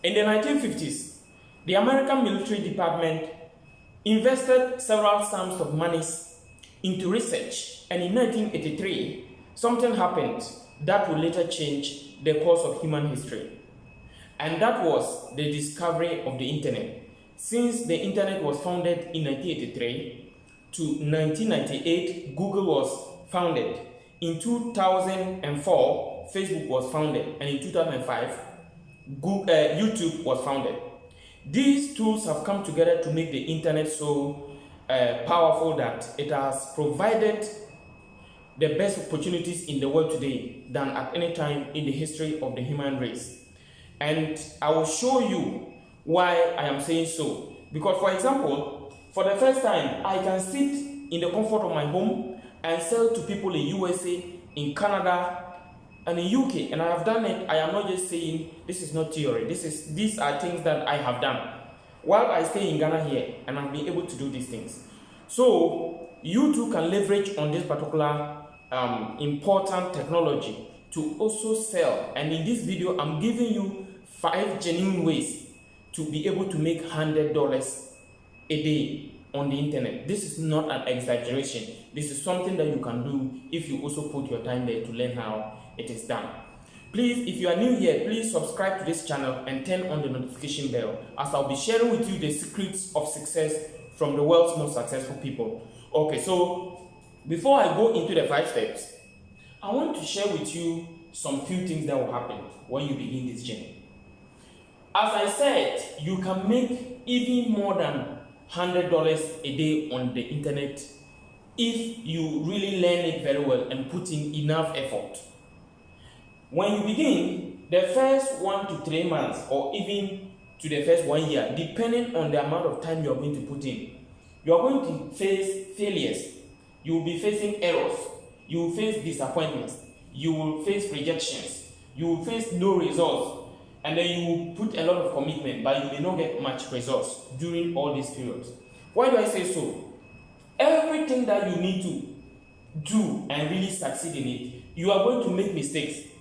In the 1950s, the American military department invested several sums of monies into research, and in 1983, something happened that would later change the course of human history. And that was the discovery of the internet. Since the internet was founded in 1983 to 1998, Google was founded. In 2004, Facebook was founded, and in 2005, YouTube was founded. These tools have come together to make the internet so powerful that it has provided the best opportunities in the world today than at any time in the history of the human race. And I will show you why I am saying so. Because, for example, for the first time, I can sit in the comfort of my home and sell to people in USA, in Canada, and in UK, and I have done it. I am not just saying this is not theory. These are things that I have done while I stay in Ghana here, and I've been able to do these things. So you too can leverage on this particular important technology to also sell. And in this video, I'm giving you 5 genuine ways to be able to make $100 a day on the internet. This is not an exaggeration. This is something that you can do if you also put your time there to learn how it is done. Please, if you are new here, please subscribe to this channel and turn on the notification bell, as I'll be sharing with you the secrets of success from the world's most successful people. Okay, so before I go into the 5 steps, I want to share with you some few things that will happen when you begin this journey. As I said, you can make even more than $100 a day on the internet if you really learn it very well and put in enough effort. When you begin, the first 1 to 3 months, or even to the first 1 year, depending on the amount of time you are going to put in, you are going to face failures. You will be facing errors. You will face disappointments. You will face rejections. You will face no results. And then you will put a lot of commitment, but you may not get much results during all these periods. Why do I say so? Everything that you need to do and really succeed in it, you are going to make mistakes.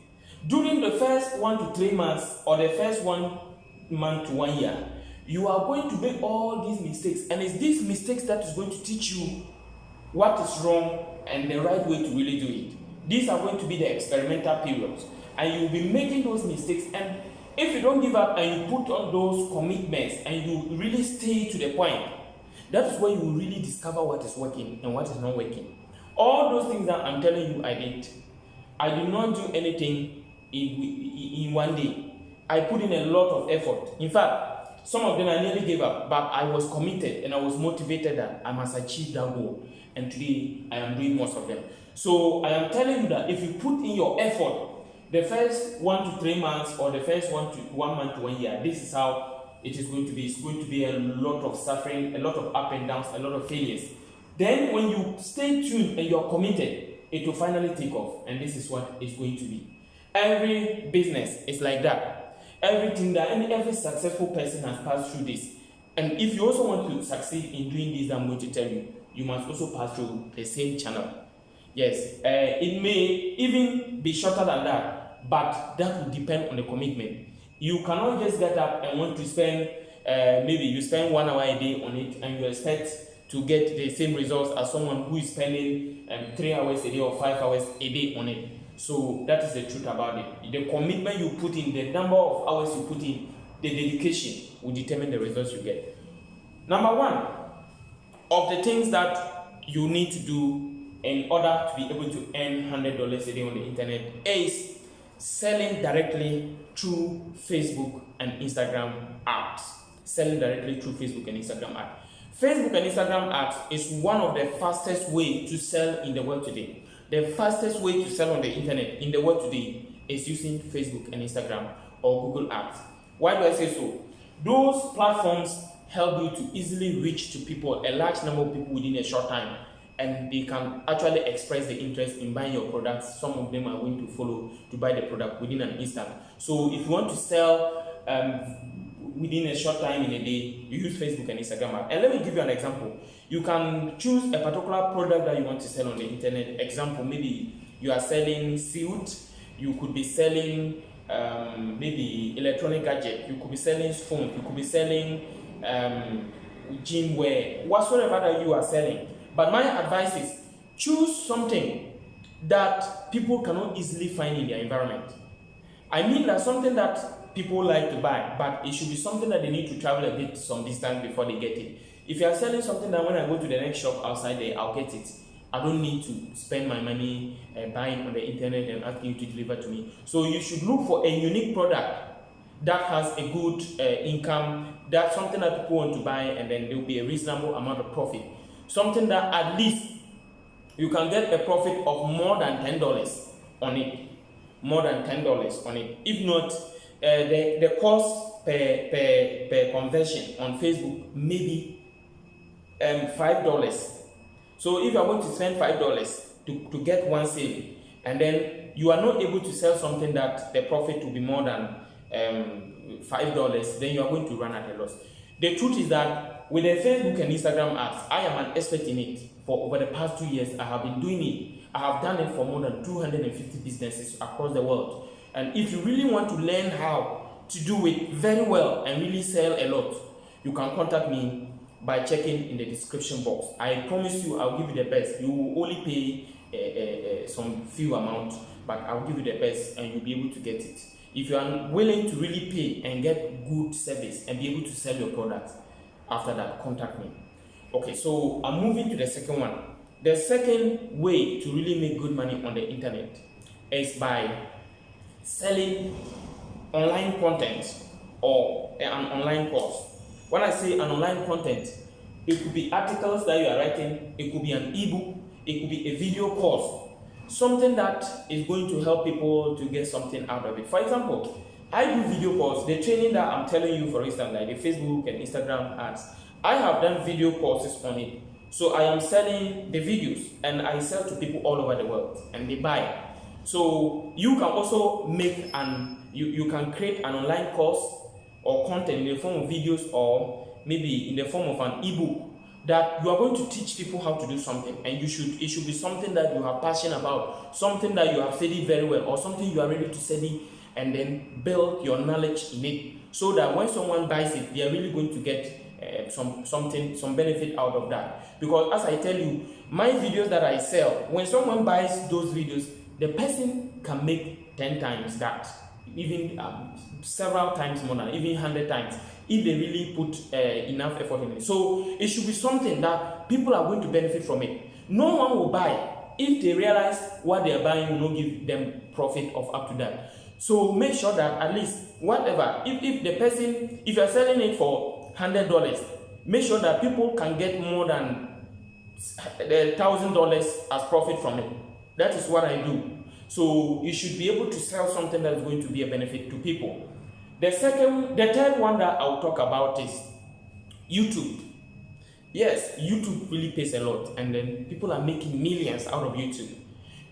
During the first 1 to 3 months, or the first 1 month to 1 year, you are going to make all these mistakes. And it's these mistakes that is going to teach you what is wrong and the right way to really do it. These are going to be the experimental periods. And you will be making those mistakes. And if you don't give up and you put on those commitments and you really stay to the point, that is where you will really discover what is working and what is not working. All those things that I'm telling you I did. I did not do anything in 1 day. I put in a lot of effort. In fact, some of them I nearly gave up, but I was committed and I was motivated that I must achieve that goal. And today I am doing most of them. So I am telling you that if you put in your effort, the first 1 to 3 months, or the first 1 month to 1 year, this is how it is going to be. It's going to be a lot of suffering, a lot of up and downs, a lot of failures. Then when you stay tuned and you're committed, it will finally take off. And this is what it's going to be. Every business is like that. Everything that every successful person has passed through this. And if you also want to succeed in doing this, I'm going to tell you, you must also pass through the same channel. Yes, it may even be shorter than that, but that will depend on the commitment. You cannot just get up and want to spend, maybe you spend 1 hour a day on it and you expect to get the same results as someone who is spending 3 hours a day or 5 hours a day on it. So that is the truth about it. The commitment you put in, the number of hours you put in, the dedication will determine the results you get. Number 1 of the things that you need to do in order to be able to earn $100 a day on the internet is selling directly through Facebook and Instagram ads. Selling directly through Facebook and Instagram ads. Facebook and Instagram ads is one of the fastest ways to sell in the world today. The fastest way to sell on the internet in the world today is using Facebook and Instagram or Google Ads. Why do I say so? Those platforms help you to easily reach to people, a large number of people within a short time, and they can actually express the interest in buying your products. Some of them are going to follow to buy the product within an instant. So if you want to sell within a short time in a day, you use Facebook and Instagram. And let me give you an example. You can choose a particular product that you want to sell on the internet. Example, maybe you are selling silk. You could be selling maybe electronic gadget, you could be selling phone, you could be selling gym wear, whatsoever that you are selling. But my advice is choose something that people cannot easily find in their environment. I mean that something that people like to buy, but it should be something that they need to travel a bit some distance before they get it. If you are selling something that when I go to the next shop outside there, I'll get it. I don't need to spend my money buying on the internet and asking you to deliver to me. So you should look for a unique product that has a good income, that's something that people want to buy, and then there will be a reasonable amount of profit. Something that at least you can get a profit of more than $10 on it. More than $10 on it. If not, the cost per conversion on Facebook maybe $5. So if you are going to spend $5 to get one sale, and then you are not able to sell something that the profit will be more than $5, then you are going to run at a loss. The truth is that with the Facebook and Instagram ads, I am an expert in it. For over the past 2 years, I have been doing it. I have done it for more than 250 businesses across the world. And if you really want to learn how to do it very well and really sell a lot, you can contact me by checking in the description box. I promise you I'll give you the best. You will only pay some few amount, but I'll give you the best and you'll be able to get it. If you are willing to really pay and get good service and be able to sell your product, after that, contact me. Okay, so I'm moving to the second one. The second way to really make good money on the internet is by selling online content or an online course. When I say an online content, it could be articles that you are writing, it could be an ebook, it could be a video course, something that is going to help people to get something out of it. For example, I do video course, the training that I'm telling you, for instance, like the Facebook and Instagram ads, I have done video courses on it. So I am selling the videos and I sell to people all over the world and they buy. So you can also make you can create an online course or content in the form of videos or maybe in the form of an ebook that you are going to teach people how to do something, and it should be something that you are passionate about, something that you have studied very well, or something you are ready to study and then build your knowledge in it, so that when someone buys it, they are really going to get some benefit out of that. Because as I tell you, my videos that I sell, when someone buys those videos, the person can make 10 times that, even several times more than, even 100 times, if they really put enough effort in it. So it should be something that people are going to benefit from it. No one will buy if they realize what they are buying will not give them profit of up to that. So make sure that at least whatever, if the person, if you're selling it for $100, make sure that people can get more than $1,000 as profit from it. That is what I do. So you should be able to sell something that is going to be a benefit to people. The third one that I'll talk about is YouTube. Yes, YouTube really pays a lot, and then people are making millions out of YouTube.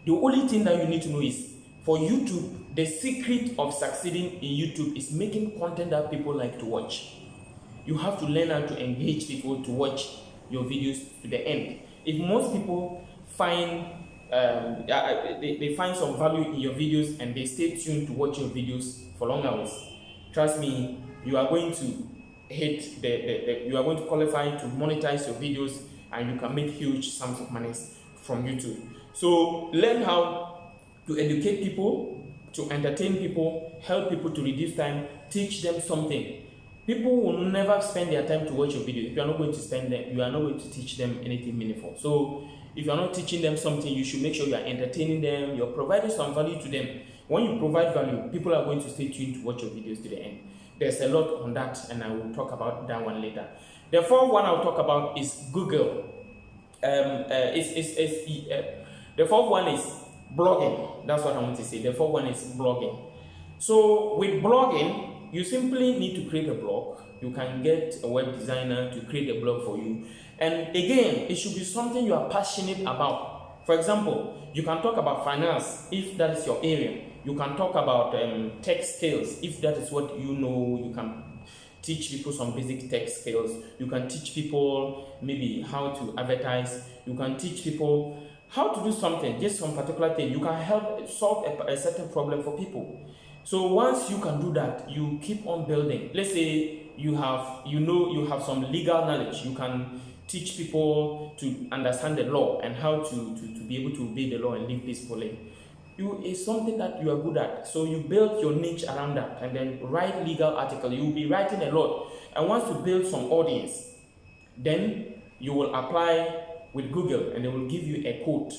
The only thing that you need to know is, for YouTube, the secret of succeeding in YouTube is making content that people like to watch. You have to learn how to engage people to watch your videos to the end. If most people find they find some value in your videos and they stay tuned to watch your videos for long hours, trust me, you are going to hit you are going to qualify to monetize your videos, and you can make huge sums of money from YouTube. So learn how to educate people, to entertain people, help people to reduce time, teach them something. People will never spend their time to watch your video if you are not going to spend them, you are not going to teach them anything meaningful. So if you are not teaching them something, you should make sure you are entertaining them, you're providing some value to them. When you provide value, people are going to stay tuned to watch your videos to the end. There's a lot on that, and I will talk about that one later. The fourth one I'll talk about is Google. The fourth one is blogging. That's what I want to say. The fourth one is blogging. So with blogging, you simply need to create a blog. You can get a web designer to create a blog for you. And again, it should be something you are passionate about. For example, you can talk about finance if that is your area. You can talk about tech skills if that is what you know. You can teach people some basic tech skills. You can teach people maybe how to advertise. You can teach people how to do something, just some particular thing. You can help solve a certain problem for people. So once you can do that, you keep on building. Let's say you have some legal knowledge. You can teach people to understand the law and how to be able to obey the law and live peacefully. It's something that you are good at. So you build your niche around that and then write legal article. You will be writing a lot. And once you build some audience, then you will apply with Google and they will give you a code.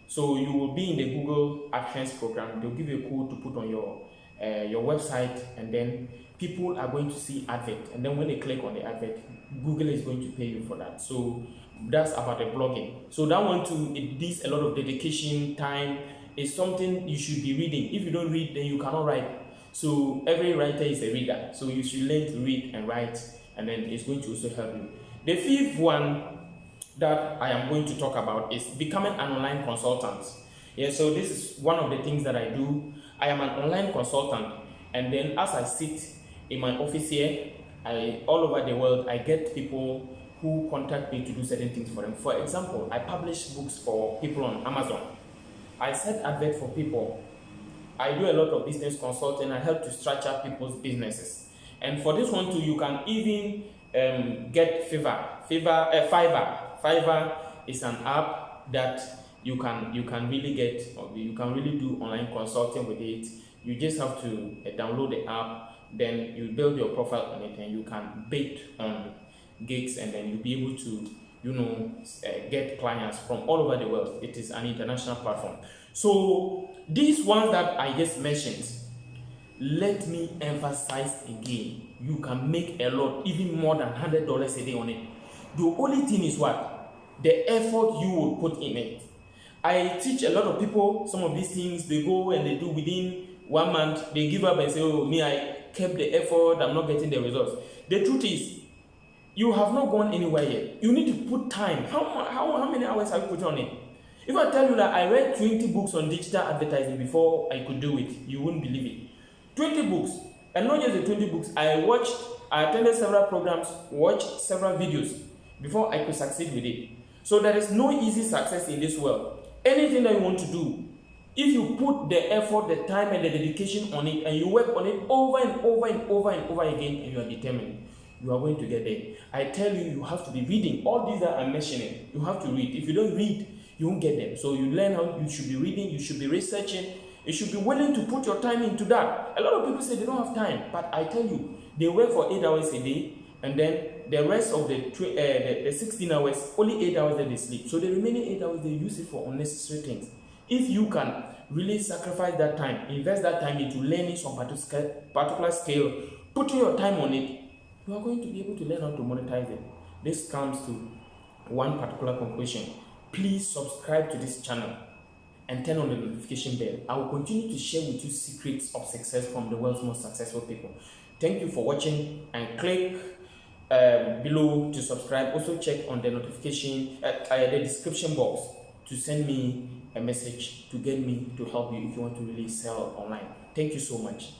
So you will be in the Google AdSense program. They'll give you a code to put on your website, and then people are going to see advert. And then when they click on the advert, Google is going to pay you for that. So that's about the blogging. So that one too, it needs a lot of dedication, time. It's something you should be reading. If you don't read, then you cannot write. So every writer is a reader. So you should learn to read and write, and then it's going to also help you. The fifth one that I am going to talk about is becoming an online consultant. Yeah, so this is one of the things that I do. I am an online consultant, and then as I sit in my office here, all over the world, I get people who contact me to do certain things for them. For example, I publish books for people on Amazon. I set advert for people. I do a lot of business consulting. I help to structure people's businesses. And for this one too, you can even get Fiverr. Fiverr is an app that you can really get, or you can really do online consulting with it. You just have to download the app, then you build your profile on it, and you can bid on gigs, and then you'll be able to get clients from all over the world. It is an international platform. So these ones that I just mentioned, let me emphasize again, you can make a lot, even more than $100 a day on it. The only thing is what? The effort you will put in it. I teach a lot of people some of these things. They go and they do within 1 month. They give up and say, oh, me, I kept the effort. I'm not getting the results. The truth is, you have not gone anywhere yet. You need to put time. How many hours have you put on it? If I tell you that I read 20 books on digital advertising before I could do it, you wouldn't believe it. 20 books. And not just the 20 books. I attended several programs, watched several videos before I could succeed with it. So there is no easy success in this world. Anything that you want to do, if you put the effort, the time, and the dedication on it, and you work on it over and over and over and over again, and you are determined, you are going to get there. I tell you, you have to be reading. All these that I'm mentioning, you have to read. If you don't read, you won't get them. So you learn how you should be reading, you should be researching, you should be willing to put your time into that. A lot of people say they don't have time, but I tell you, they work for 8 hours a day, and then the rest of the 16 hours, only 8 hours that they sleep. So the remaining 8 hours, they use it for unnecessary things. If you can really sacrifice that time, invest that time into learning some particular skill, putting your time on it, you are going to be able to learn how to monetize it. This comes to one particular conclusion. Please subscribe to this channel and turn on the notification bell. I will continue to share with you secrets of success from the world's most successful people. Thank you for watching, and click below to subscribe. Also check on the notification the description box to send me a message to get me to help you if you want to really sell online. Thank you so much.